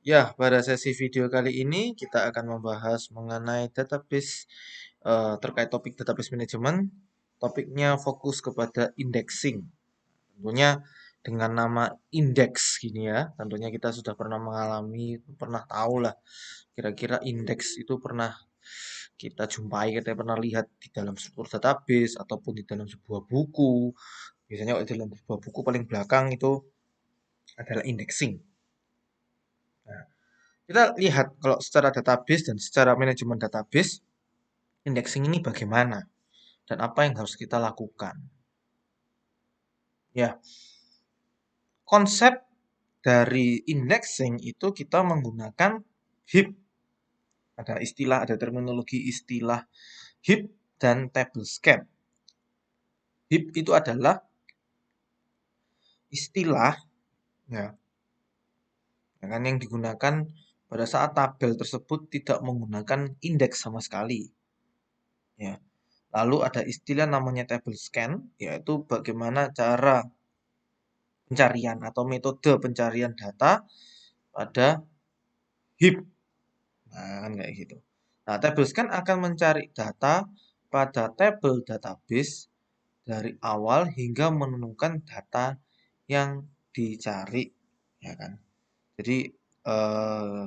Ya, pada sesi video kali ini kita akan membahas mengenai database terkait topik database management. Topiknya fokus kepada indexing. Tentunya dengan nama index gini ya. Tentunya kita sudah pernah mengalami, pernah tahu lah. Kira-kira indeks itu pernah kita jumpai, kita pernah lihat di dalam struktur database ataupun di dalam sebuah buku. Biasanya kalau di dalam sebuah buku paling belakang itu adalah indexing. Nah, kita lihat kalau secara database dan secara manajemen database, indexing ini bagaimana dan apa yang harus kita lakukan. Ya, konsep dari indexing itu kita menggunakan heap. Ada istilah, ada terminologi istilah heap dan table scan. Heap itu adalah istilah ya, yang digunakan pada saat tabel tersebut tidak menggunakan indeks sama sekali. Ya. Lalu ada istilah namanya table scan, yaitu bagaimana cara pencarian atau metode pencarian data pada heap. Nah, kan kayak gitu. Nah, tablescan akan mencari data pada tabel database dari awal hingga menemukan data yang dicari, ya kan. Jadi eh,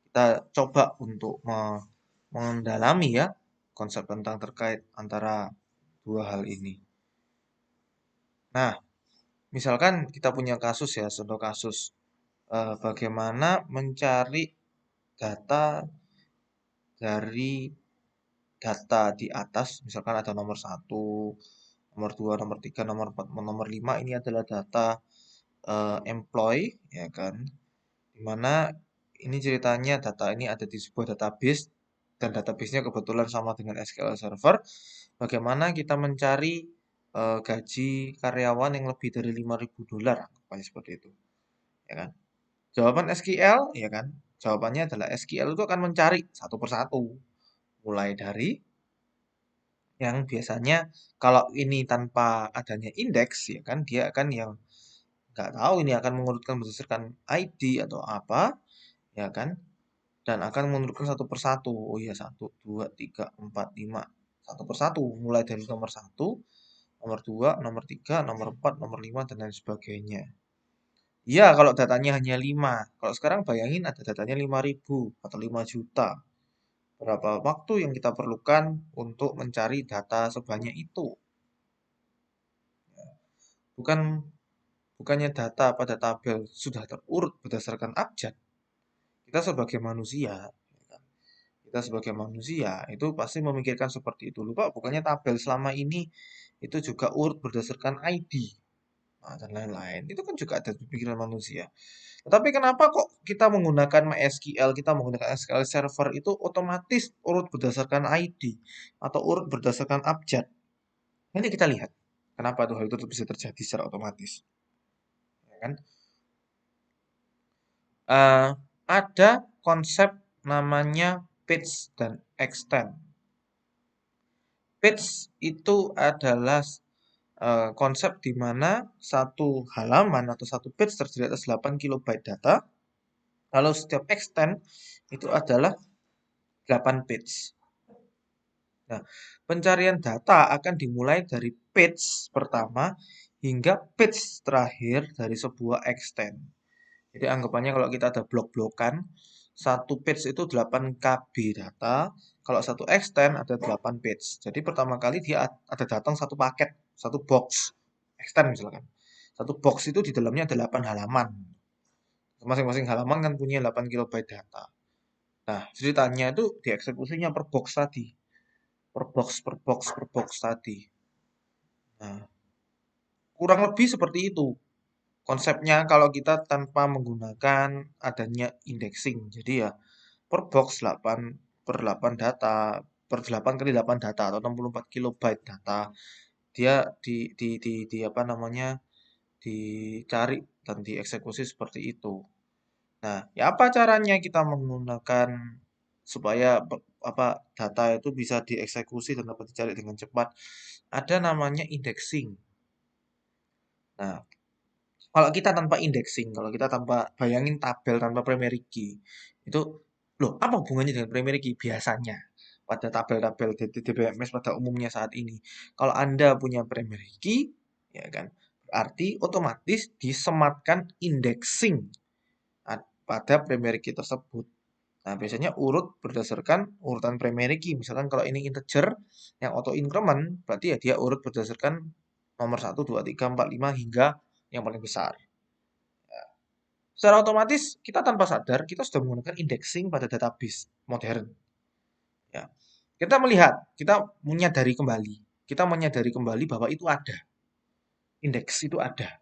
kita coba untuk mendalami ya konsep tentang terkait antara dua hal ini. Nah, misalkan kita punya kasus ya, contoh kasus bagaimana mencari data dari data di atas, misalkan ada nomor satu, nomor 2, nomor 3, nomor 4, nomor 5 ini adalah data employee, ya kan. Dimana ini ceritanya data ini ada di sebuah database dan databasenya kebetulan sama dengan SQL Server. Bagaimana kita mencari gaji karyawan yang lebih dari $5.000, seperti itu, ya kan. Jawaban SQL, ya kan. Jawabannya adalah SQL itu akan mencari satu persatu, mulai dari yang biasanya kalau ini tanpa adanya indeks ya kan dia akan yang nggak tahu ini akan mengurutkan berdasarkan ID atau apa ya kan dan akan mengurutkan satu persatu. Oh iya, satu, dua, tiga, empat, lima, satu persatu mulai dari nomor satu, nomor dua, nomor tiga, nomor empat, nomor lima dan lain sebagainya. Iya, kalau datanya hanya 5. Kalau sekarang bayangin ada datanya 5.000 atau 5 juta. Berapa waktu yang kita perlukan untuk mencari data sebanyak itu? Bukan bukannya data pada tabel sudah terurut berdasarkan abjad. Kita sebagai manusia, ya kan, kita sebagai manusia itu pasti memikirkan seperti itu. Lupa bukannya tabel selama ini itu juga urut berdasarkan ID, nah, dan lain-lain. Itu kan juga ada di pikiran manusia. Tetapi kenapa kok kita menggunakan MySQL, kita menggunakan SQL Server itu otomatis urut berdasarkan ID atau urut berdasarkan abjad? Nanti kita lihat kenapa tuh hal itu bisa terjadi secara otomatis, ya kan? eh, ada konsep namanya page dan extend. Page itu adalah konsep di mana satu halaman atau satu page terdiri atas 8 kilobyte data. Lalu setiap extend itu adalah 8 page. Nah, pencarian data akan dimulai dari page pertama hingga page terakhir dari sebuah extend. Jadi anggapannya kalau kita ada blok-blokan, satu page itu 8 KB data, kalau satu extend ada 8 page. Jadi pertama kali dia ada datang satu paket, satu box, extend misalkan. Satu box itu di dalamnya ada 8 halaman. Masing-masing halaman kan punya 8 kilobyte data. Nah, ceritanya itu dieksekusinya per box tadi. Per box, per box, per box tadi. Nah, kurang lebih seperti itu konsepnya kalau kita tanpa menggunakan adanya indexing. Jadi ya per box 8 per 8 data per 8 kali 8 data atau 64 kilobyte data dia di apa namanya dicari dan dieksekusi seperti itu. Nah, ya apa caranya kita menggunakan supaya apa data itu bisa dieksekusi dan dapat dicari dengan cepat? Ada namanya indexing. Nah, Kalau kita tanpa indexing, kalau kita tanpa bayangin tabel tanpa primary key, itu loh apa hubungannya dengan primary key? Biasanya pada tabel-tabel DBMS pada umumnya saat ini, kalau Anda punya primary key, ya kan, berarti otomatis disematkan indexing pada primary key tersebut. Nah, biasanya urut berdasarkan urutan primary key. Misalkan kalau ini integer yang auto increment, berarti ya dia urut berdasarkan nomor 1, 2, 3, 4, 5 hingga yang paling besar. Secara otomatis kita tanpa sadar kita sudah menggunakan indexing pada database modern. Ya. Kita melihat, kita menyadari kembali bahwa itu ada. Indeks itu ada.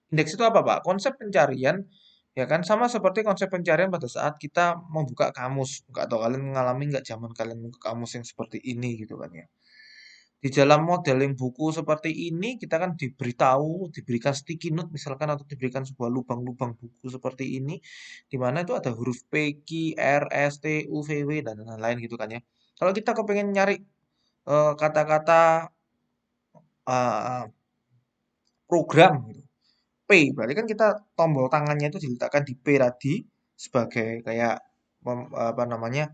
Indeks itu apa, Pak? Konsep pencarian ya kan sama seperti konsep pencarian pada saat kita membuka kamus. Nggak tahu kalian mengalami nggak zaman kalian membuka kamus yang seperti ini gitu kan ya. Di dalam modeling buku seperti ini kita kan diberikan sticky note misalkan atau diberikan sebuah lubang-lubang buku seperti ini di mana itu ada huruf P, Q, R, S, T, U, V, W dan lain-lain gitu kan ya. Kalau kita kepengen nyari kata-kata uh, program gitu, P berarti kan kita tombol tangannya itu diletakkan di P tadi sebagai kayak apa namanya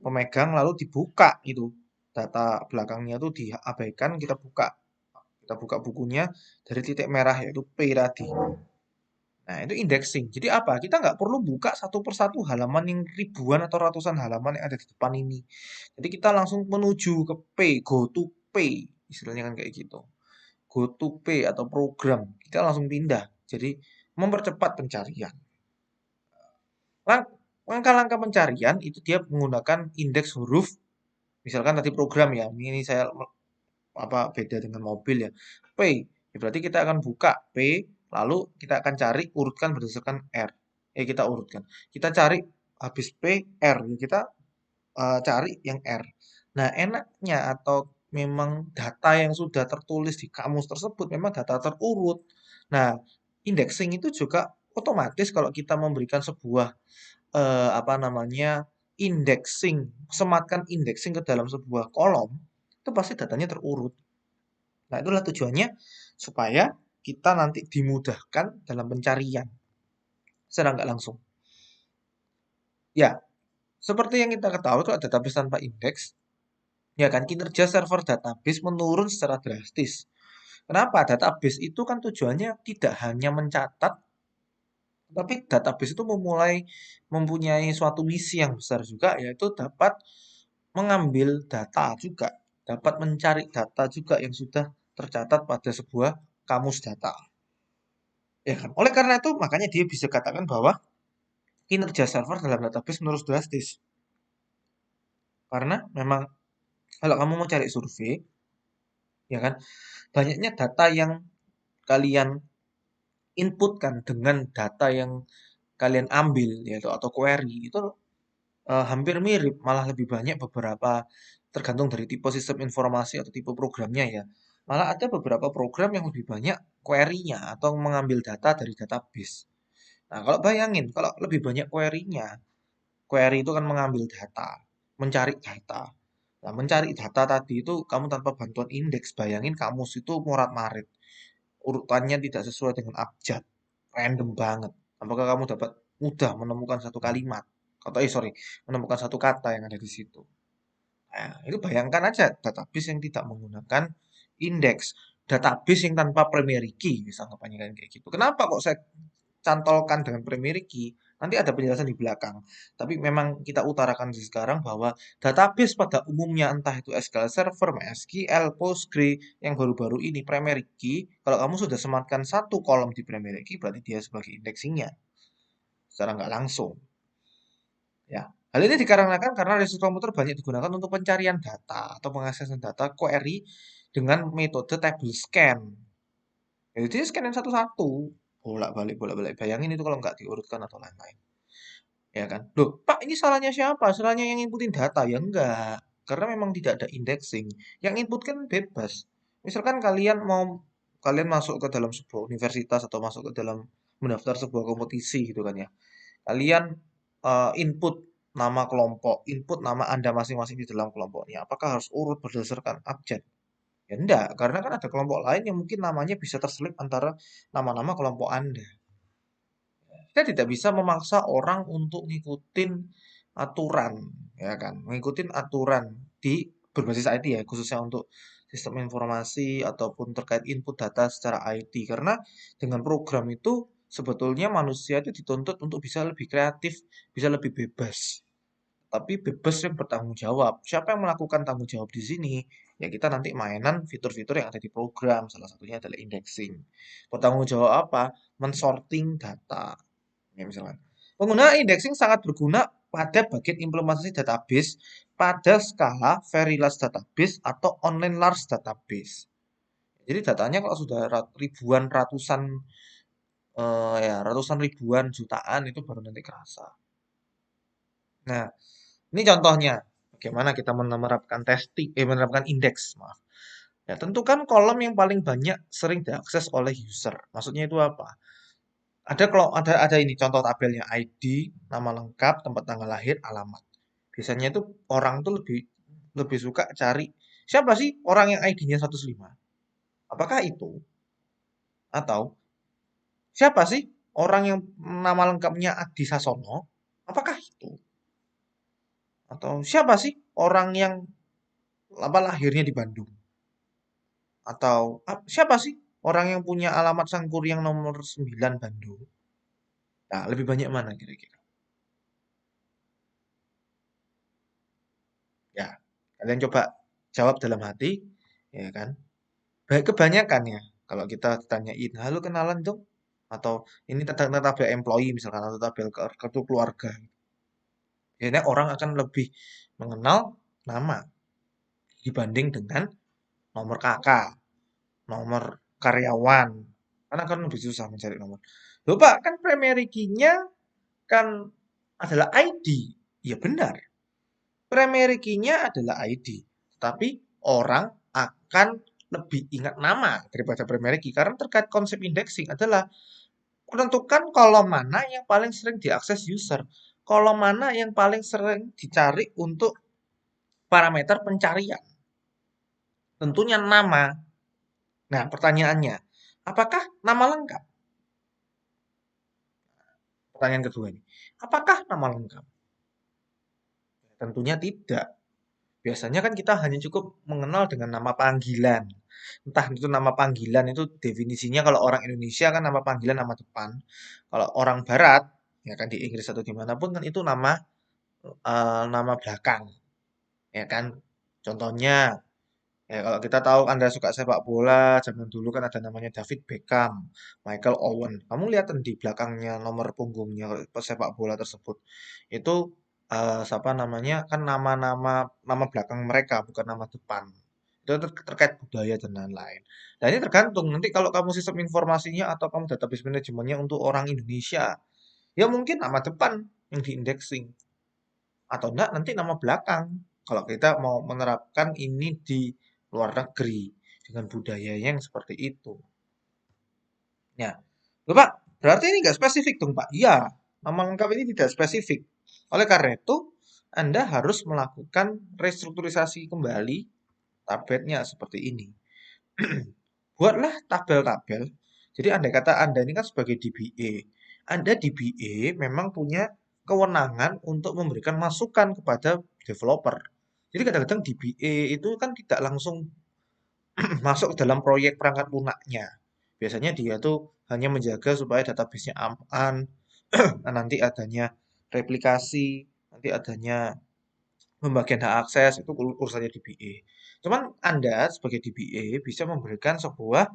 pemegang lalu dibuka itu data belakangnya itu diabaikan kita buka bukunya dari titik merah yaitu P tadi. Nah, itu indexing. Jadi apa? Kita nggak perlu buka satu persatu halaman yang ribuan atau ratusan halaman yang ada di depan ini. Jadi kita langsung menuju ke P, go to P, istilahnya kan kayak gitu. Go to P atau program, kita langsung pindah. Jadi mempercepat pencarian. Langkah-langkah pencarian itu dia menggunakan indeks huruf. Misalkan tadi program ya, ini saya apa beda dengan mobil ya. P, ya berarti kita akan buka P, lalu kita akan cari urutkan berdasarkan R. Kita urutkan. Kita cari habis P, R. Ya kita cari yang R. Nah, enaknya atau memang data yang sudah tertulis di kamus tersebut memang data terurut. Nah, indexing itu juga otomatis kalau kita memberikan sebuah apa namanya indexing, sematkan indexing ke dalam sebuah kolom, itu pasti datanya terurut. Nah, itulah tujuannya supaya kita nanti dimudahkan dalam pencarian secara nggak langsung. Ya, seperti yang kita ketahui kalau database tanpa indeks, ya kan kinerja server database menurun secara drastis. Kenapa? Database itu kan tujuannya tidak hanya mencatat, tapi database itu mempunyai suatu misi yang besar juga, yaitu dapat mengambil data juga, dapat mencari data juga yang sudah tercatat pada sebuah kamus data. Ya kan? Oleh karena itu, makanya dia bisa katakan bahwa kinerja server dalam database menurun drastis. Karena memang kalau kamu mau cari survei, ya kan, banyaknya data yang kalian inputkan dengan data yang kalian ambil, yaitu atau query, itu hampir mirip, malah lebih banyak beberapa tergantung dari tipe sistem informasi atau tipe programnya ya. Malah ada beberapa program yang lebih banyak query-nya atau mengambil data dari database. Nah, kalau bayangin, kalau lebih banyak query-nya, query itu kan mengambil data, mencari data. Nah, mencari data tadi itu kamu tanpa bantuan indeks, bayangin kamus itu morat-marit. Urutannya tidak sesuai dengan abjad. Random banget. Apakah kamu dapat mudah menemukan satu kalimat? Atau sorry, menemukan satu kata yang ada di situ. Nah, itu bayangkan aja database yang tidak menggunakan indeks. Database yang tanpa primary key, misalnya kan kayak gitu. Kenapa kok saya cantolkan dengan primary key? Nanti ada penjelasan di belakang. Tapi memang kita utarakan di sekarang bahwa database pada umumnya entah itu SQL Server, MySQL, Postgre yang baru-baru ini primary key, kalau kamu sudah sematkan satu kolom di primary key berarti dia sebagai indexingnya secara nggak langsung. Ya, hal ini dikarenakan karena resource komputer banyak digunakan untuk pencarian data atau pengaksesan data query dengan metode table scan. Jadi dia scan satu-satu, bolak-balik. Bayangin itu kalau nggak diurutkan atau lain-lain. Ya kan? Loh, Pak, ini salahnya siapa? Salahnya yang inputin data? Ya enggak. Karena memang tidak ada indexing. Yang input kan bebas. Misalkan kalian masuk ke dalam sebuah universitas atau masuk ke dalam mendaftar sebuah kompetisi gitu kan ya. Kalian input nama kelompok, input nama Anda masing-masing di dalam kelompoknya. Apakah harus urut berdasarkan abjad? Ya enggak, karena kan ada kelompok lain yang mungkin namanya bisa terselip antara nama-nama kelompok Anda. Kita tidak bisa memaksa orang untuk ngikutin aturan, ya kan? Ngikutin aturan di berbasis IT ya, khususnya untuk sistem informasi ataupun terkait input data secara IT. Karena dengan program itu sebetulnya manusia itu dituntut untuk bisa lebih kreatif, bisa lebih bebas. Tapi bebas yang bertanggung jawab. Siapa yang melakukan tanggung jawab di sini? Ya kita nanti mainan fitur-fitur yang ada di program. Salah satunya adalah indexing. Bertanggung jawab apa? Mensorting data. Ya, misalkan. Penggunaan indexing sangat berguna pada bagian implementasi database pada skala very large database atau online large database. Jadi datanya kalau sudah ribuan, ratusan, ya ratusan ribuan, jutaan itu baru nanti kerasa. Nah, ini contohnya. Bagaimana kita menerapkan menerapkan indeks, maaf. Ya, tentukan kolom yang paling banyak sering diakses oleh user. Maksudnya itu apa? Ada ini contoh tabelnya ID, nama lengkap, tempat tanggal lahir, alamat. Biasanya itu orang tuh lebih lebih suka cari siapa sih orang yang ID-nya 105? Apakah itu? Atau siapa sih orang yang nama lengkapnya Adi Sasono? Apakah itu? Atau siapa sih orang yang lahirnya di Bandung? Atau siapa sih orang yang punya alamat Sangkuriang nomor 9 Bandung? Nah, lebih banyak mana kira-kira? Ya, kalian coba jawab dalam hati, ya kan? Baik kebanyakan ya, kalau kita tanyain, halo kenalan dong, atau ini tentang tabel employee misalkan, atau tabel kartu keluarga. Biasanya orang akan lebih mengenal nama dibanding dengan nomor kakak, nomor karyawan. Karena kan lebih susah mencari nomor. Loh Pak, kan primary key-nya kan adalah ID. Ya benar, primary key-nya adalah ID. Tapi orang akan lebih ingat nama daripada primary key. Karena terkait konsep indexing adalah menentukan kolom mana yang paling sering diakses user. Kolom mana yang paling sering dicari untuk parameter pencarian. Tentunya nama. Nah, pertanyaannya, apakah nama lengkap? Pertanyaan kedua ini. Apakah nama lengkap? Tentunya tidak. Biasanya kan kita hanya cukup mengenal dengan nama panggilan. Entah itu nama panggilan itu definisinya kalau orang Indonesia kan nama panggilan nama depan. Kalau orang Barat, ya kan di Inggris atau dimanapun kan itu nama belakang, ya kan. Contohnya, ya kalau kita tahu Anda suka sepak bola, zaman dulu kan ada namanya David Beckham, Michael Owen. Kamu lihat di belakangnya nomor punggungnya sepak bola tersebut. Itu siapa namanya? Kan nama belakang mereka, bukan nama depan. Itu terkait budaya dan lain-lain. Dan ini tergantung nanti kalau kamu sistem informasinya atau kamu database manajemennya untuk orang Indonesia, ya mungkin nama depan yang diindexing atau enggak nanti nama belakang. Kalau kita mau menerapkan ini di luar negeri dengan budaya yang seperti itu. Ya, loh Pak, berarti ini nggak spesifik dong Pak? Iya, nama lengkap ini tidak spesifik. Oleh karena itu, Anda harus melakukan restrukturisasi kembali tabelnya seperti ini. Buatlah tabel-tabel. Jadi andai kata Anda ini kan sebagai DBA. Anda DBA memang punya kewenangan untuk memberikan masukan kepada developer. Jadi kadang-kadang DBA itu kan tidak langsung masuk dalam proyek perangkat lunaknya. Biasanya dia tuh hanya menjaga supaya database-nya aman, nanti adanya replikasi, nanti adanya pembagian hak akses, itu urusannya DBA. Cuman Anda sebagai DBA bisa memberikan sebuah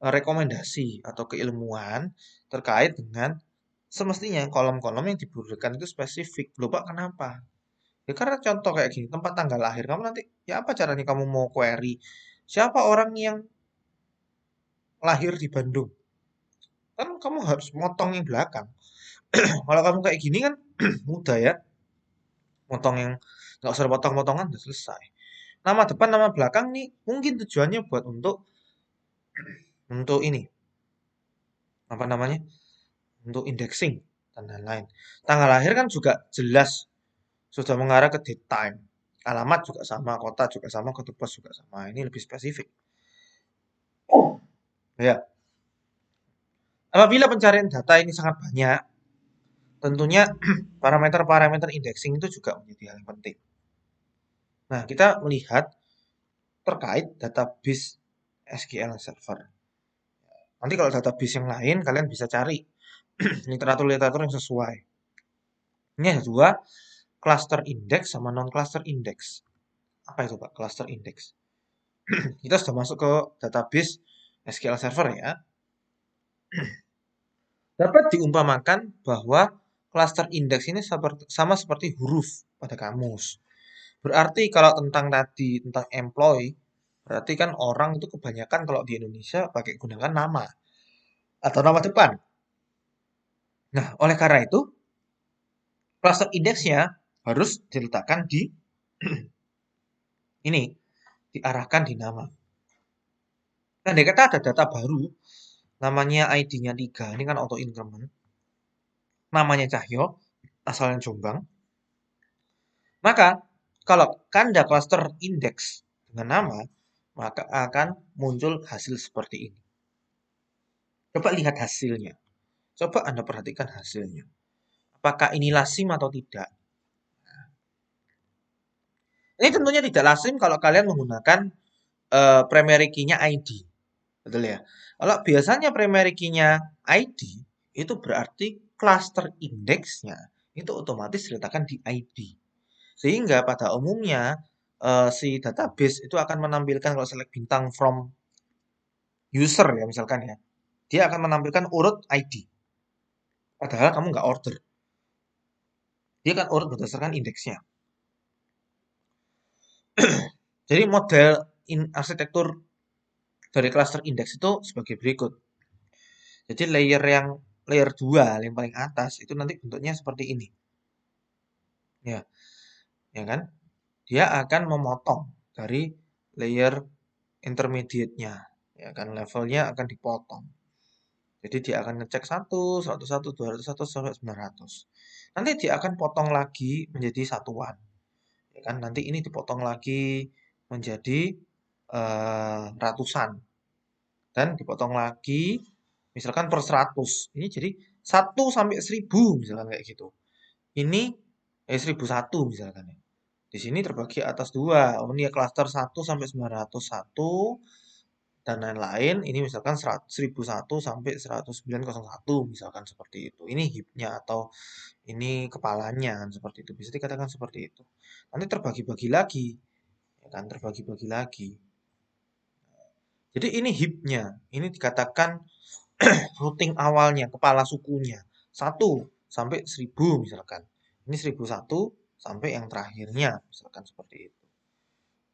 rekomendasi atau keilmuan terkait dengan semestinya kolom-kolom yang diberikan itu spesifik. Loh Pak, kenapa? Ya karena contoh kayak gini, tempat tanggal lahir kamu nanti, ya apa caranya kamu mau query? Siapa orang yang lahir di Bandung? Kan kamu harus motong yang belakang. Kalau kamu kayak gini kan mudah ya, motong yang nggak usah potong-potongan udah selesai. Nama depan, nama belakang nih mungkin tujuannya buat untuk ini apa namanya? Untuk indexing dan lain-lain. Tanggal lahir kan juga jelas sudah mengarah ke date time. Alamat juga sama, kota juga sama, kode pos juga sama. Ini lebih spesifik. Ya, apabila pencarian data ini sangat banyak, tentunya parameter-parameter indexing itu juga menjadi hal yang penting. Nah, kita melihat terkait database SQL Server. Nanti kalau database yang lain, kalian bisa cari literatur-literatur yang sesuai. Ini ada dua, cluster index sama non-cluster index. Apa itu, Pak? Cluster index. Kita sudah masuk ke database SQL Server ya. Dapat diumpamakan bahwa cluster index ini sama seperti huruf pada kamus. Berarti kalau tentang tadi, tentang employee, berarti kan orang itu kebanyakan kalau di Indonesia pakai gunakan nama atau nama depan. Nah, oleh karena itu, cluster indeksnya harus diletakkan di ini, diarahkan di nama. Nah, dia kata ada data baru, namanya ID-nya 3, ini kan auto increment. Namanya Cahyo, asalnya Jombang. Maka, kalau kanda cluster index dengan nama, maka akan muncul hasil seperti ini. Coba lihat hasilnya. Coba Anda perhatikan hasilnya. Apakah ini lazim atau tidak? Ini tentunya tidak lazim kalau kalian menggunakan primary key-nya ID. Betul ya? Kalau biasanya primary key-nya ID, itu berarti cluster index-nya itu otomatis diletakkan di ID. Sehingga pada umumnya si database itu akan menampilkan kalau select bintang from user ya misalkan ya. Dia akan menampilkan urut ID. Padahal kamu nggak order. Dia akan urut berdasarkan indeksnya. Jadi model arsitektur dari cluster index itu sebagai berikut. Jadi layer 2 yang paling atas itu nanti bentuknya seperti ini. Ya, ya kan? Dia akan memotong dari layer intermediate-nya. Ya kan levelnya akan dipotong. Jadi dia akan ngecek 1, 101, 201 sampai 900. Nanti dia akan potong lagi menjadi satuan. Ya kan? Nanti ini dipotong lagi menjadi ratusan dan dipotong lagi misalkan per 100. Ini jadi 1 sampai 1000 misalkan kayak gitu. Ini 1001 misalkan ya. Di sini terbagi atas dua. Oh, ini ya klaster 1 sampai 901 dan lain-lain. Ini misalkan 1001 sampai 10901 misalkan seperti itu. Ini heap-nya atau ini kepalanya seperti itu. Bisa dikatakan seperti itu. Nanti terbagi-bagi lagi, ya kan? Terbagi-bagi lagi. Jadi ini heap-nya. Ini dikatakan routing awalnya, kepala sukunya. 1 sampai 1000 misalkan. Ini 1001 sampai yang terakhirnya, misalkan seperti itu.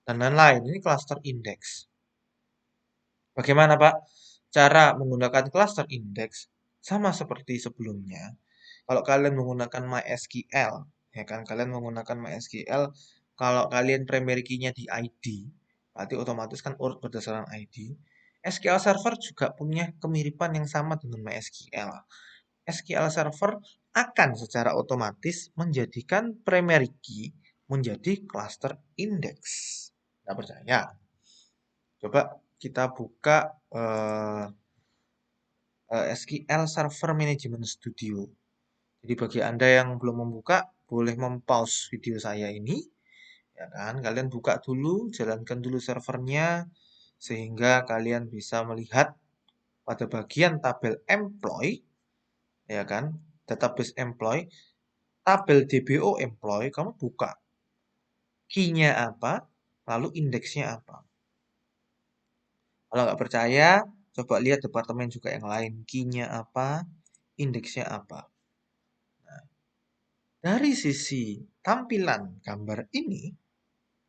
Dan lain-lain, ini cluster index. Bagaimana Pak? Cara menggunakan cluster index sama seperti sebelumnya. Kalau kalian menggunakan MySQL, ya kan, kalian menggunakan MySQL, kalau kalian primary key-nya di ID, berarti otomatis kan urut berdasarkan ID. SQL Server juga punya kemiripan yang sama dengan MySQL. SQL Server akan secara otomatis menjadikan primary key menjadi cluster index. Nggak percaya? Coba kita buka SQL Server Management Studio. Jadi bagi Anda yang belum membuka, boleh mempause video saya ini. Ya kan, kalian buka dulu, jalankan dulu servernya, sehingga kalian bisa melihat pada bagian tabel employee, ya kan, database employee, tabel DBO employee, kamu buka. Key-nya apa, lalu indeksnya apa. Kalau nggak percaya, coba lihat departemen juga yang lain. Key-nya apa, indeksnya apa. Nah, dari sisi tampilan gambar ini,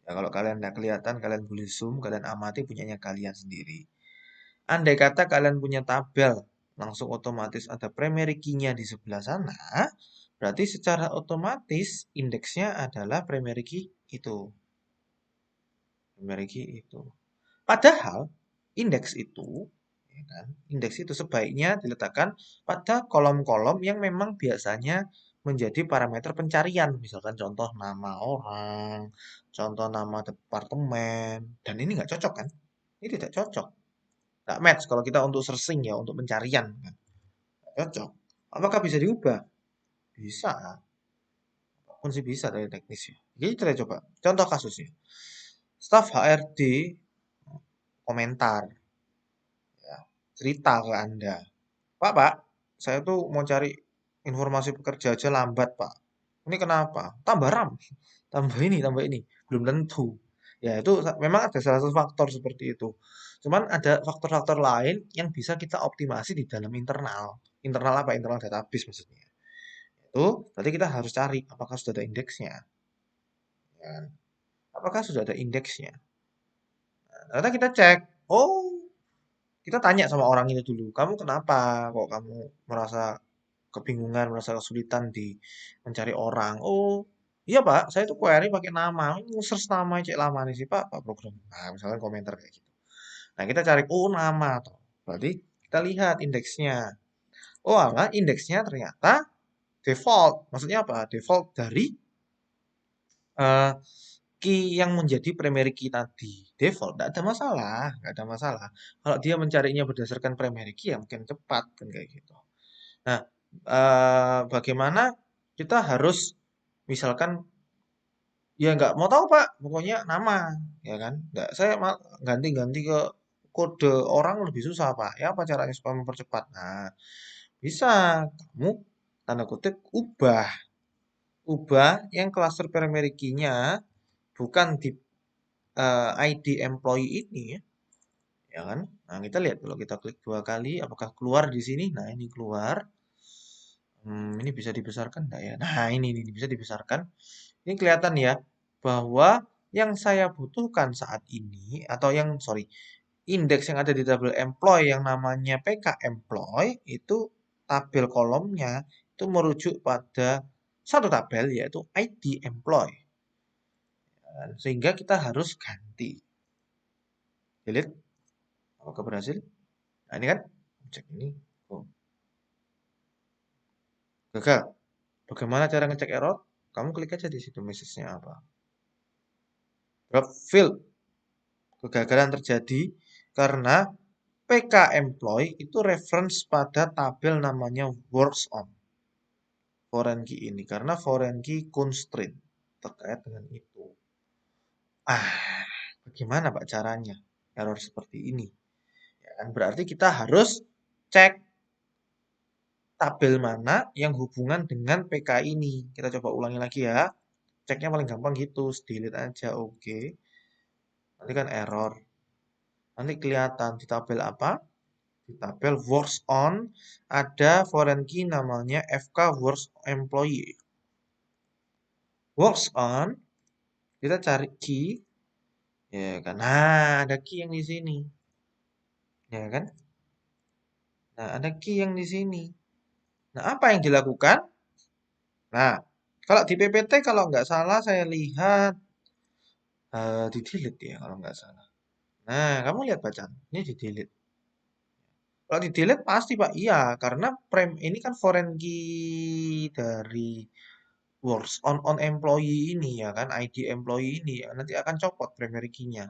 ya kalau kalian nggak kelihatan, kalian boleh zoom, kalian amati punyanya kalian sendiri. Andai kata kalian punya tabel, langsung otomatis ada primary key-nya di sebelah sana, berarti secara otomatis indeksnya adalah primary key itu. Primary key itu. Padahal indeks itu, ya kan, indeks itu sebaiknya diletakkan pada kolom-kolom yang memang biasanya menjadi parameter pencarian. Misalkan contoh nama orang, contoh nama departemen, dan ini nggak cocok kan? Ini tidak cocok. Nggak match kalau kita untuk searching ya, untuk pencarian. Kan. Nggak cocok. Apakah bisa diubah? Bisa. Apapun sih bisa dari teknisnya. Jadi kita coba. Contoh kasusnya. Staf HRD komentar, ya, cerita ke Anda. Pak, saya tuh mau cari informasi pekerja aja lambat, Pak. Ini kenapa? Tambah RAM, tambah ini. Belum tentu. Ya, itu memang ada salah satu faktor seperti itu. Cuman ada faktor-faktor lain yang bisa kita optimasi di dalam internal. Internal apa? Internal database maksudnya. Itu berarti kita harus cari apakah sudah ada indeksnya. Ya kan? Apakah sudah ada indeksnya? Nah, ternyata kita cek. Oh, kita tanya sama orang itu dulu. Kamu kenapa kok kamu merasa kebingungan, merasa kesulitan di mencari orang? Oh, iya Pak, saya tuh query pakai nama. Search nama cek lama nih sih Pak, Pak program. Nah, misalnya komentar kayak gitu. Nah, kita cari, oh nama toh. Berarti kita lihat indeksnya. Oh, apa? Indeksnya ternyata default. Maksudnya apa? Default dari eh, key yang menjadi primary key tadi. Default, tidak ada masalah, nggak ada masalah. Kalau dia mencarinya berdasarkan primary key, ya mungkin cepat kan kayak gitu. Nah, bagaimana kita harus misalkan ya nggak mau tahu Pak, pokoknya nama, ya kan? Nggak, saya ganti-ganti ke kode orang lebih susah Pak. Ya apa caranya supaya mempercepat? Nah, bisa kamu tanda kutip ubah yang cluster primary key-nya bukan di ID employee ini ya, ya kan? Nah, kita lihat kalau kita klik 2 kali, apakah keluar di sini? Nah, ini keluar. Ini bisa dibesarkan nggak ya? Nah, ini bisa dibesarkan. Ini kelihatan ya bahwa yang saya butuhkan saat ini atau yang sorry indeks yang ada di tabel employee yang namanya PK employee itu tabel kolomnya itu merujuk pada satu tabel yaitu ID employee. Sehingga kita harus ganti. Delete. Apakah berhasil? Nah, ini kan cek ini. Oh, gagal. Bagaimana cara ngecek error? Kamu klik aja di situ message-nya apa. Drop field. Kegagalan terjadi karena PK employee itu reference pada tabel namanya works on foreign key ini karena foreign key constraint terkait dengan itu. Bagaimana Pak caranya error seperti ini? Ya kan berarti kita harus cek tabel mana yang hubungan dengan PK ini. Kita coba ulangi lagi ya. Ceknya paling gampang gitu, delete aja, oke. Nanti kan error. Nanti kelihatan di tabel apa? Di tabel works on ada foreign key namanya FK works employee. Works on kita cari key ya kan. Nah, ada key yang di sini. Ya kan? Nah, ada key yang di sini. Nah, apa yang dilakukan? Nah, kalau di PPT kalau nggak salah saya lihat di delete ya kalau nggak salah. Nah, kamu lihat bacaan. Ini di delete. Kalau di delete pasti Pak, iya karena frame ini kan foreign key dari works on employee ini ya kan, ID employee ini ya, nanti akan copot primary key-nya.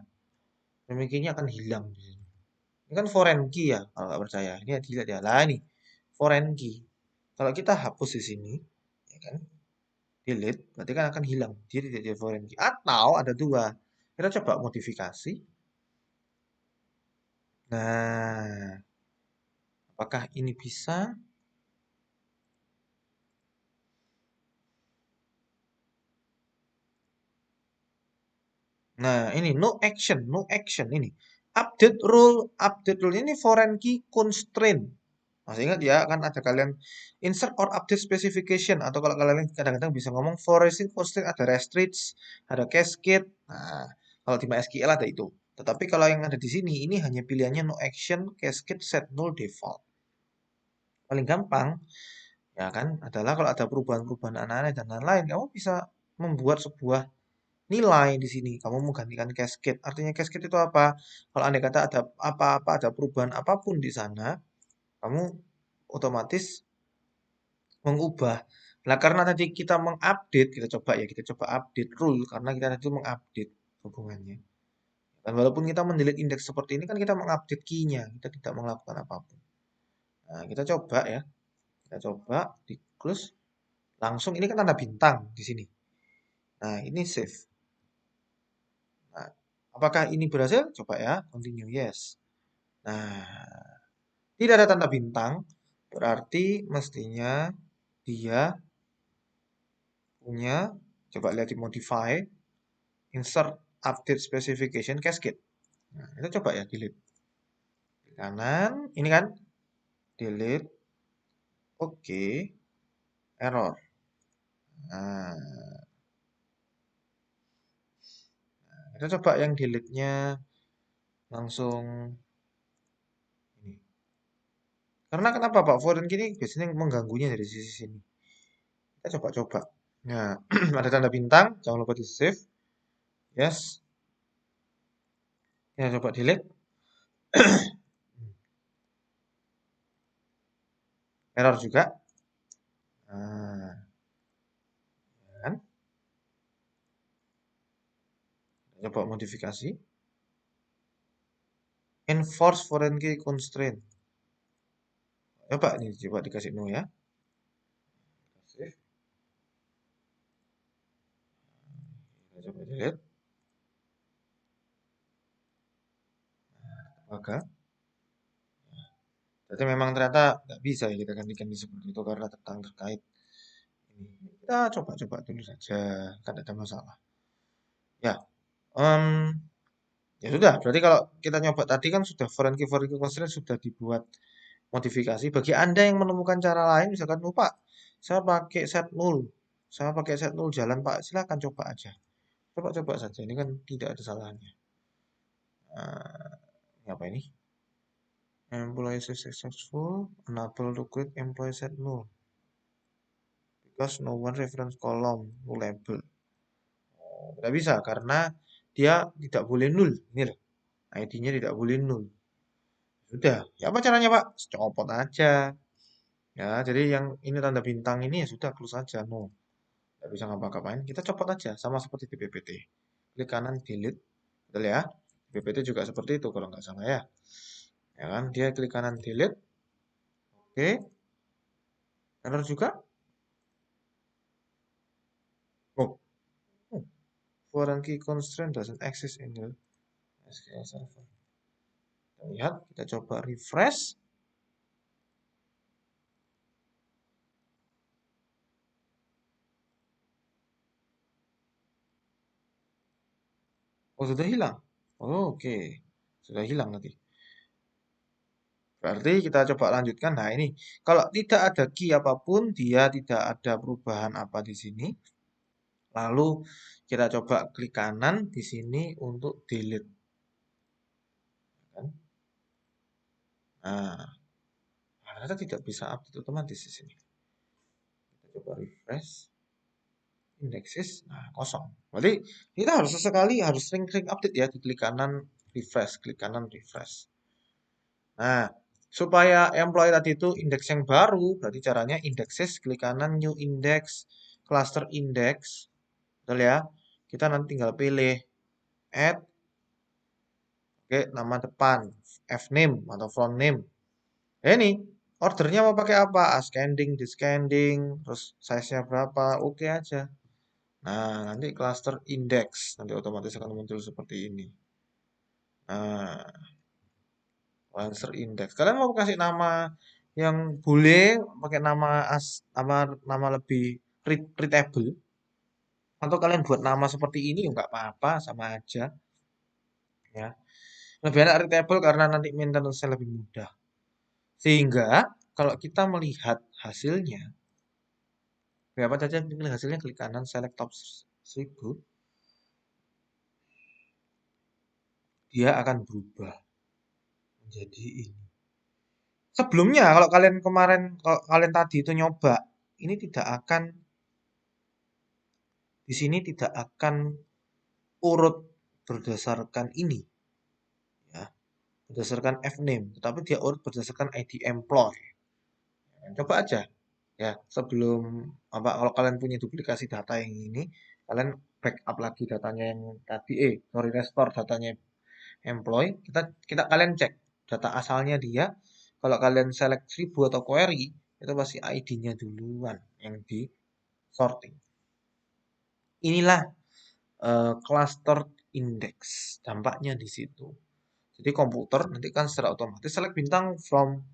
Primary key-nya akan hilang di sini. Ini kan foreign key ya, kalau nggak percaya. Ini dilihat ya, lah ini foreign key. Kalau kita hapus di sini, ya kan, delete, berarti kan akan hilang. Dia tidak jadi foreign key. Atau ada dua. Kita coba modifikasi. Nah, apakah ini bisa? Nah, ini no action ini. Update rule ini foreign key constraint. Masih ingat ya, kan ada kalian insert or update specification atau kalau kalian kadang-kadang bisa ngomong foreign constraint ada restricts, ada cascade. Nah, kalau di MySQL ada itu. Tetapi kalau yang ada di sini ini hanya pilihannya no action, cascade, set null, default. Paling gampang ya kan adalah kalau ada perubahan-perubahan aneh-aneh dan lain-lain, kamu bisa membuat sebuah nilai di sini. Kamu menggantikan cascade. Artinya cascade itu apa? Kalau andai kata ada apa-apa, ada perubahan apapun di sana, kamu otomatis mengubah. Nah, karena tadi kita mengupdate, kita coba update rule karena kita tadi mengupdate hubungannya. Dan walaupun kita mendelete indeks seperti ini kan kita mengupdate key-nya, kita tidak melakukan apapun. Nah, kita coba ya. Kita coba di close langsung ini kan tanda bintang di sini. Nah, ini save. Nah, apakah ini berhasil? Coba ya, continue yes. Nah, tidak ada tanda bintang, berarti mestinya dia punya, coba lihat di modify, insert update specification cascade. Nah, kita coba ya delete. Di kanan, ini kan delete, oke, error. Nah, kita coba yang delete-nya langsung ini. Karena kenapa Pak? Foreign key ini biasanya mengganggunya dari sisi sini. Kita coba-coba. Nah, ada tanda bintang, jangan lupa di save. Yes. Ya, coba delete. Error juga. Nah, kan? Coba modifikasi. Enforce foreign key constraint. Coba nih, coba dikasih no ya. Save. Kita coba delete. Maka, jadi memang ternyata nggak bisa ya kita gantikan di seperti itu karena terkait ini. Kita coba-coba dulu saja, kan ada masalah. Ya, ya sudah. Berarti kalau kita nyoba tadi kan sudah foreign key constraint sudah dibuat modifikasi. Bagi Anda yang menemukan cara lain, misalkan, oh Pak, saya pakai set null, saya pakai set null jalan Pak, silahkan coba aja. Coba-coba saja, ini kan tidak ada salahnya. Ini apa ini? Employee successful, enable to quit employee set null. Because no one reference column, no label. Oh, tidak bisa, karena dia tidak boleh null. Ini loh, ID-nya tidak boleh null. Sudah, ya apa caranya Pak? Copot aja. Ya, jadi yang ini tanda bintang ini ya sudah close aja, no. Nggak bisa ngapa-ngapain, kita copot aja, sama seperti di PPT. Klik kanan delete, betul ya. PPT juga seperti itu kalau nggak salah ya. Ya kan, dia klik kanan delete, oke. Error juga. Oh, foreign key constraint doesn't exist in the SQL Server. Kita lihat, kita coba refresh. Oh, sudah hilang. Oh, oke. Sudah hilang nanti. Berarti kita coba lanjutkan. Nah, ini kalau tidak ada key apapun, dia tidak ada perubahan apa di sini. Lalu kita coba klik kanan di sini untuk delete. Kan? Nah, ternyata tidak bisa update otomatis di sini. Kita coba refresh. Indexes, nah kosong. Berarti kita harus sesekali harus sering-sering update ya. Di klik kanan refresh, klik kanan refresh. Nah, supaya employee tadi itu indeks yang baru, berarti caranya indexes, klik kanan new index, cluster index. Betul ya? Kita nanti tinggal pilih add, oke, nama depan, fname atau front name. Ya ini, ordernya mau pakai apa? Ascending, descending, terus size-nya berapa? Oke aja. Nah, nanti cluster index nanti otomatis akan muncul seperti ini. Nah, cluster index. Kalian mau kasih nama yang boleh pakai nama lebih readable atau kalian buat nama seperti ini ya nggak apa-apa sama aja ya. Lebih enak readable karena nanti maintenance-nya lebih mudah. Sehingga kalau kita melihat hasilnya, berapa saja pilih hasilnya klik kanan select top 1000, dia akan berubah menjadi ini. Sebelumnya kalau kalian kemarin kalau kalian tadi itu nyoba, ini tidak akan di sini tidak akan urut berdasarkan ini ya, berdasarkan fname, tetapi dia urut berdasarkan ID employee. Coba aja ya sebelum apa kalau kalian punya duplikasi data yang ini, kalian backup lagi datanya yang tadi sorry restore datanya employee, kalian cek data asalnya dia. Kalau kalian select 1000 atau query, itu pasti ID-nya duluan yang di sorting. Inilah cluster index, dampaknya di situ. Jadi komputer nanti kan secara otomatis select bintang from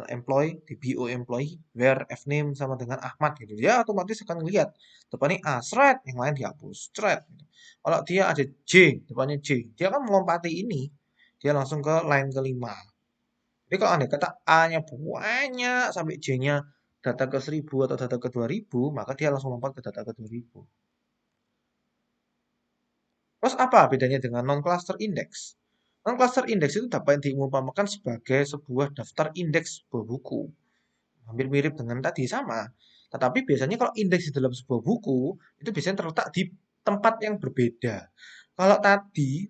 employee di BO employee where F name sama dengan Ahmad gitu. Dia otomatis akan lihat depannya A thread, yang lain dihapus thread gitu. Kalau dia ada J, depannya J, dia kan melompati ini, dia langsung ke line kelima. Jadi kalau anda kata A-nya banyak sampai J-nya data ke 1000 atau data ke 2000, maka dia langsung lompat ke data ke 2000. Terus apa bedanya dengan non-cluster index? Non-cluster index itu dapat diumpamakan sebagai sebuah daftar indeks sebuah buku. Hampir mirip dengan tadi, sama. Tetapi biasanya kalau indeks di dalam sebuah buku, itu biasanya terletak di tempat yang berbeda. Kalau tadi,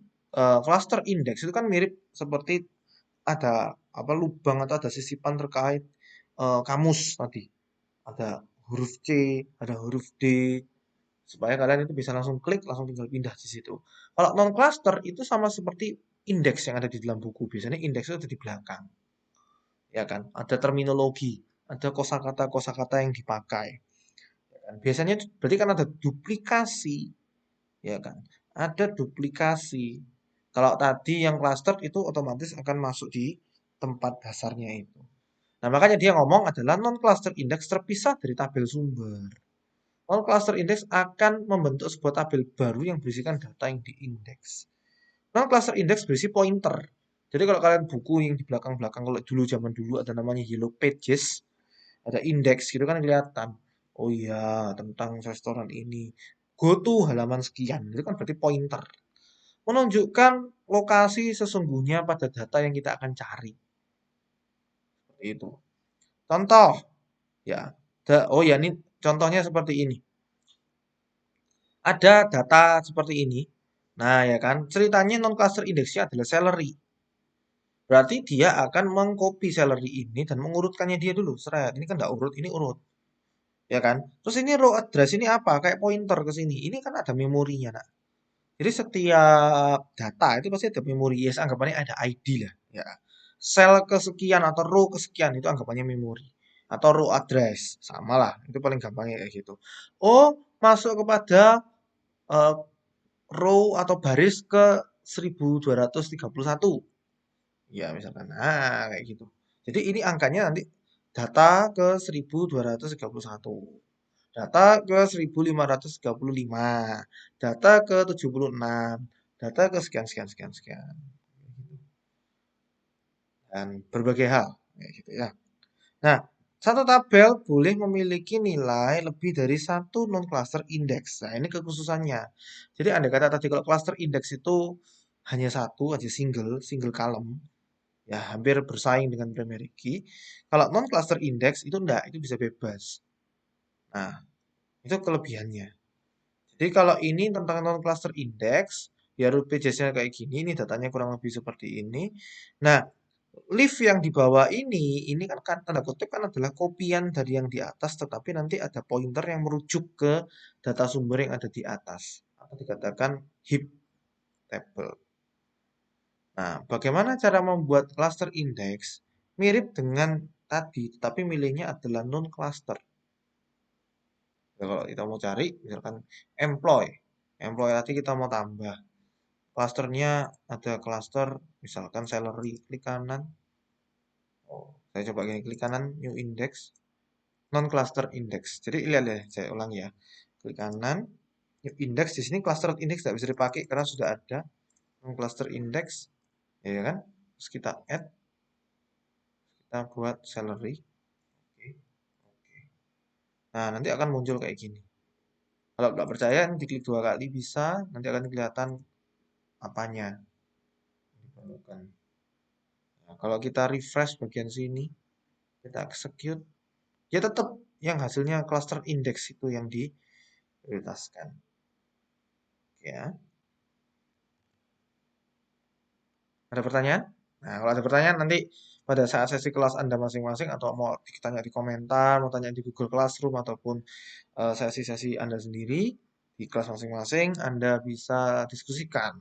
cluster index itu kan mirip seperti ada apa lubang atau ada sisipan terkait kamus tadi. Ada huruf C, ada huruf D, supaya kalian itu bisa langsung klik, langsung tinggal pindah di situ. Kalau non cluster itu sama seperti indeks yang ada di dalam buku. Biasanya indeks itu ada di belakang. Ya kan? Ada terminologi, ada kosakata-kosakata yang dipakai. Ya kan? Biasanya berarti kan ada duplikasi, ya kan? Ada duplikasi. Kalau tadi yang cluster itu otomatis akan masuk di tempat dasarnya itu. Nah, makanya dia ngomong adalah non-cluster index terpisah dari tabel sumber. Non-cluster index akan membentuk sebuah tabel baru yang berisikan data yang diindeks. Non-cluster index berisi pointer. Jadi kalau kalian buku yang di belakang-belakang, kalau dulu zaman dulu ada namanya yellow pages, ada indeks gitu kan kelihatan. Oh iya, tentang restoran ini. Go to halaman sekian, itu kan berarti pointer. Menunjukkan lokasi sesungguhnya pada data yang kita akan cari. Seperti itu. Contoh, ya. Oh ya, ini contohnya seperti ini. Ada data seperti ini. Nah, ya kan, ceritanya non-cluster indeksnya adalah salary. Berarti dia akan mengcopy salary ini dan mengurutkannya dia dulu. Seret, ini kan nggak urut, ini urut. Ya kan? Terus ini row address ini apa? Kayak pointer ke sini. Ini kan ada memorinya, nak. Jadi setiap data itu pasti ada memori. Yes, anggapannya ada ID lah. Ya. Sel kesekian atau row kesekian itu anggapannya memori. Atau row address. Sama lah. Itu paling gampangnya kayak gitu. Oh, masuk kepada eh, row atau baris ke 1231. Ya, misalkan. Nah, kayak gitu. Jadi ini angkanya nanti data ke 1231, data ke 1535, data ke 76, data ke sekian, sekian, sekian, sekian. Dan berbagai hal. Kayak gitu ya. Nah, satu tabel boleh memiliki nilai lebih dari satu non-cluster index. Nah, ini kekhususannya. Jadi, Anda kata tadi kalau cluster index itu hanya satu aja, single column. Ya, hampir bersaing dengan primary key. Kalau non-cluster index itu enggak, itu bisa bebas. Nah, itu kelebihannya. Jadi kalau ini tentang non-cluster index, ya root pages-nya kayak gini, ini datanya kurang lebih seperti ini. Nah, lift yang di bawah ini kan tanda kutip kan adalah kopian dari yang di atas, tetapi nanti ada pointer yang merujuk ke data sumber yang ada di atas. Atau dikatakan heap table. Nah, bagaimana cara membuat cluster index? Mirip dengan tadi, tetapi milihnya adalah non-cluster. Ya, kalau kita mau cari, misalkan employee. Employee tadi kita mau tambah. Clusternya ada cluster, misalkan salary, klik kanan. Oh, saya coba gini, klik kanan, new index, non-cluster index. Jadi lihat ya, saya ulang ya. Klik kanan, new index. Di sini cluster index tidak bisa dipakai karena sudah ada non-cluster index. Ya kan? Terus kita add, kita buat salary. Oke, oke. Nah, nanti akan muncul kayak gini. Kalau nggak percaya, diklik 2 kali bisa, nanti akan kelihatan apanya diperlukan. Nah, kalau kita refresh bagian sini, kita execute, ya tetap yang hasilnya cluster index itu yang diprioritaskan. Ya, ada pertanyaan? Nah, kalau ada pertanyaan nanti pada saat sesi kelas Anda masing-masing atau mau ditanya di komentar, mau tanya di Google Classroom ataupun sesi-sesi Anda sendiri di kelas masing-masing, Anda bisa diskusikan.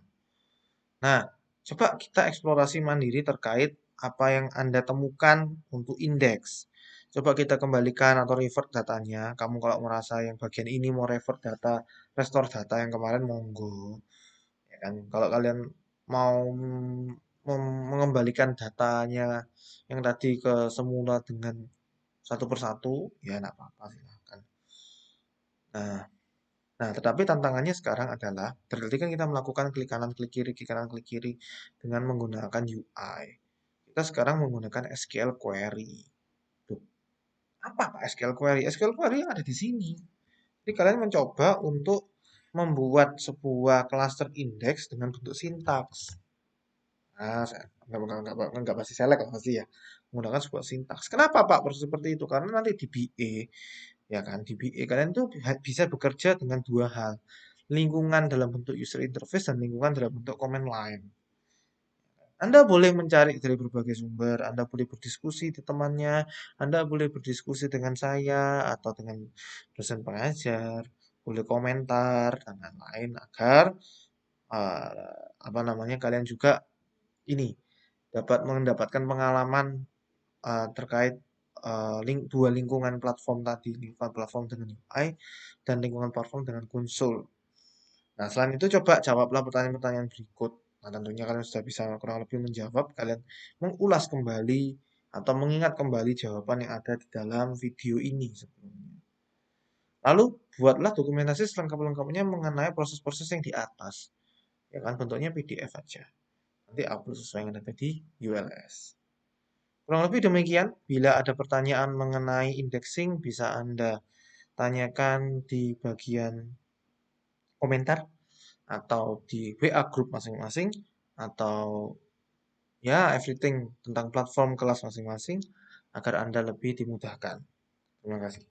Nah, coba kita eksplorasi mandiri terkait apa yang Anda temukan untuk indeks. Coba kita kembalikan atau revert datanya. Kamu kalau merasa yang bagian ini mau revert data, restore data yang kemarin monggo. Ya kan? Kalau kalian mau mengembalikan datanya yang tadi ke semula dengan satu persatu, ya enggak apa-apa silahkan. Nah, Nah, tetapi tantangannya sekarang adalah, berarti kan kita melakukan klik kanan, klik kiri dengan menggunakan UI. Kita sekarang menggunakan SQL query. Tuh, apa Pak SQL query? SQL query yang ada di sini. Jadi kalian mencoba untuk membuat sebuah cluster index dengan bentuk sintaks. Nah, enggak pasti select lah pasti ya. Menggunakan sebuah sintaks. Kenapa Pak perlu seperti itu? Karena nanti di BA, ya kan, di BA kalian tuh bisa bekerja dengan dua hal. Lingkungan dalam bentuk user interface dan lingkungan dalam bentuk command line. Anda boleh mencari dari berbagai sumber, Anda boleh berdiskusi di temannya, Anda boleh berdiskusi dengan saya atau dengan dosen pengajar, boleh komentar dan lain-lain agar apa namanya kalian juga ini dapat mendapatkan pengalaman terkait dua lingkungan platform tadi, lingkungan platform dengan UI dan lingkungan platform dengan konsul. Nah, selain itu coba jawablah pertanyaan-pertanyaan berikut. Nah, tentunya kalian sudah bisa kurang lebih menjawab, kalian mengulas kembali atau mengingat kembali jawaban yang ada di dalam video ini sebelumnya. Lalu buatlah dokumentasi selengkap-lengkapnya mengenai proses-proses yang di atas. Ya kan bentuknya PDF aja. Nanti upload sesuai yang ada di ULS. Kurang lebih demikian. Bila ada pertanyaan mengenai indexing, bisa Anda tanyakan di bagian komentar atau di WA group masing-masing atau ya everything tentang platform kelas masing-masing agar Anda lebih dimudahkan. Terima kasih.